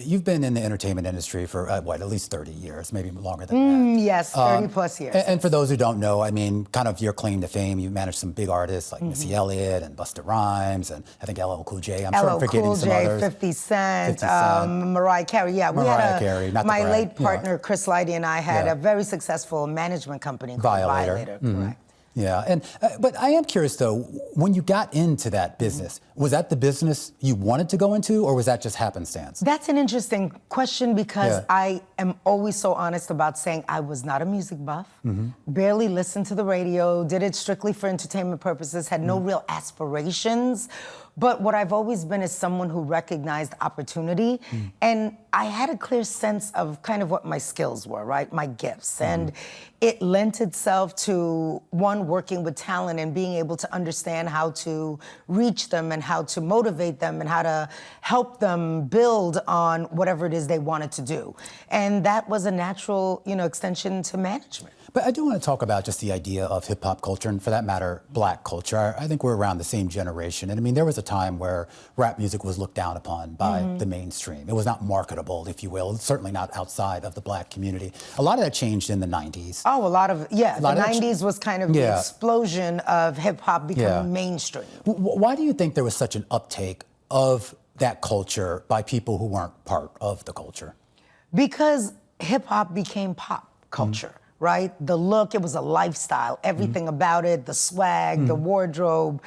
You've been in the entertainment industry for, what, at least 30 years, maybe longer than that. Yes, 30 plus years. And for those who don't know, I mean, kind of your claim to fame, you managed some big artists like Missy Elliott and Busta Rhymes and I think LL Cool J. I'm sure I'm forgetting some others. 50 Cent, Mariah Carey. Yeah, Mariah Carey, not my the late partner, Chris Lighty, and I had a very successful management company called Violator. Correct. Yeah, and but I am curious though, when you got into that business, was that the business you wanted to go into, or was that just happenstance? That's an interesting question because I am always so honest about saying I was not a music buff, barely listened to the radio, did it strictly for entertainment purposes, had no real aspirations. But what I've always been is someone who recognized opportunity, and I had a clear sense of kind of what my skills were, right? My gifts. And it lent itself to, one, working with talent and being able to understand how to reach them and how to motivate them and how to help them build on whatever it is they wanted to do. And that was a natural, extension to management. But I do want to talk about just the idea of hip-hop culture, and for that matter, black culture. I think we're around the same generation. And I mean, there was a time where rap music was looked down upon by the mainstream. It was not marketable, if you will, certainly not outside of the black community. A lot of that changed in the 90s. Oh, the 90s was kind of the explosion of hip-hop becoming mainstream. Why do you think there was such an uptake of that culture by people who weren't part of the culture? Because hip-hop became pop culture. Right? The look, it was a lifestyle, everything about it, the swag, the wardrobe,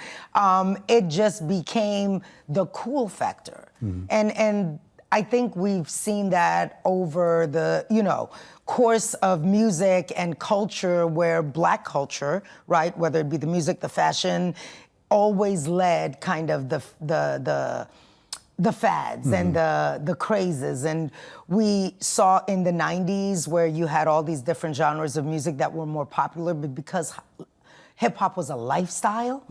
it just became the cool factor. And I think we've seen that over the, course of music and culture where black culture, right, whether it be the music, the fashion, always led kind of the fads and the crazes. And we saw in the 90s where you had all these different genres of music that were more popular, but because hip-hop was a lifestyle,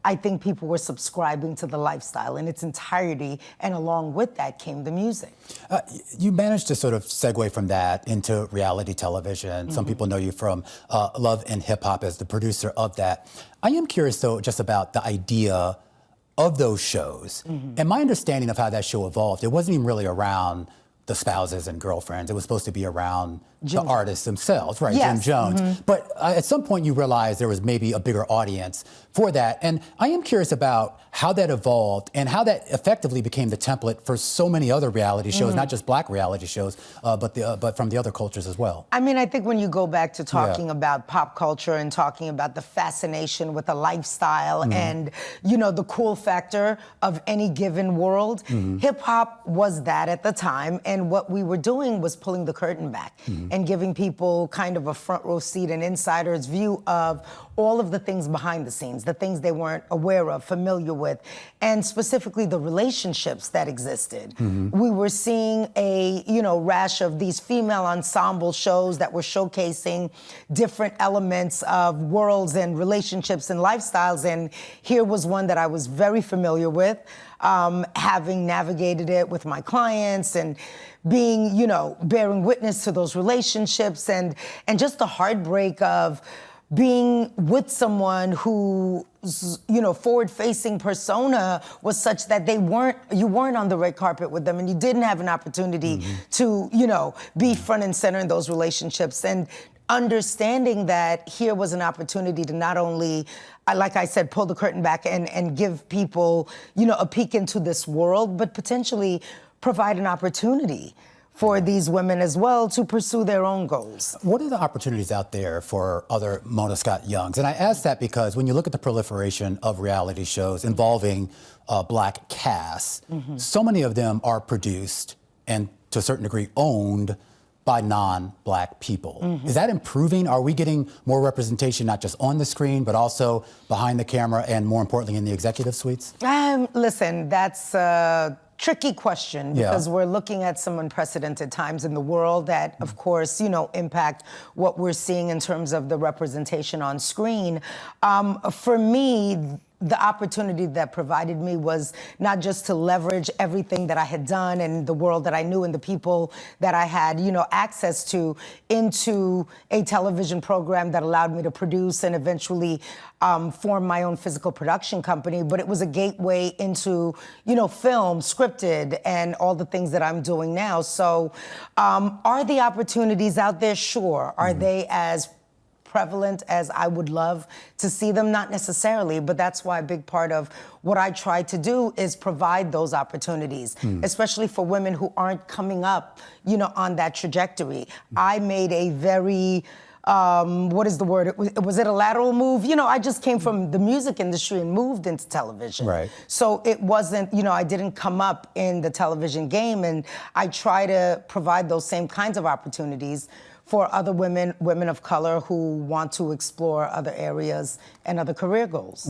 I think people were subscribing to the lifestyle in its entirety, and along with that came the music. You managed to sort of segue from that into reality television. Some people know you from Love and Hip Hop as the producer of that. I am curious, though, just about the idea of those shows. And my understanding of how that show evolved, it wasn't even really around the spouses and girlfriends. It was supposed to be around the artists themselves, right? Jim Jones. But at some point you realized there was maybe a bigger audience for that. And I am curious about how that evolved and how that effectively became the template for so many other reality shows, not just black reality shows, but from the other cultures as well. I mean, I think when you go back to talking about pop culture and talking about the fascination with the lifestyle and, the cool factor of any given world, hip hop was that at the time. And what we were doing was pulling the curtain back and giving people kind of a front row seat, an insider's view of all of the things behind the scenes, the things they weren't aware of, familiar with, and specifically the relationships that existed. We were seeing a, rash of these female ensemble shows that were showcasing different elements of worlds and relationships and lifestyles, and here was one that I was very familiar with, having navigated it with my clients and being, bearing witness to those relationships and just the heartbreak of being with someone whose, forward-facing persona was such that you weren't on the red carpet with them and you didn't have an opportunity to, be front and center in those relationships. And understanding that here was an opportunity to not only, like I said, pull the curtain back and give people, a peek into this world, but potentially provide an opportunity for these women as well to pursue their own goals. What are the opportunities out there for other Mona Scott Youngs? And I ask that because when you look at the proliferation of reality shows involving black casts, so many of them are produced and to a certain degree owned by non-black people. Is that improving? Are we getting more representation, not just on the screen, but also behind the camera and more importantly in the executive suites? Listen, that's a tricky question because we're looking at some unprecedented times in the world that, of course, impact what we're seeing in terms of the representation on screen. For me, the opportunity that provided me was not just to leverage everything that I had done and the world that I knew and the people that I had, access to into a television program that allowed me to produce and eventually form my own physical production company, but it was a gateway into, film, scripted, and all the things that I'm doing now. So are the opportunities out there? Sure. Are they as prevalent as I would love to see them? Not necessarily, but that's why a big part of what I try to do is provide those opportunities, especially for women who aren't coming up, on that trajectory. I made a very what is the word? Was it a lateral move? I just came from the music industry and moved into television. Right. So it wasn't, I didn't come up in the television game, and I try to provide those same kinds of opportunities for other women of color who want to explore other areas and other career goals.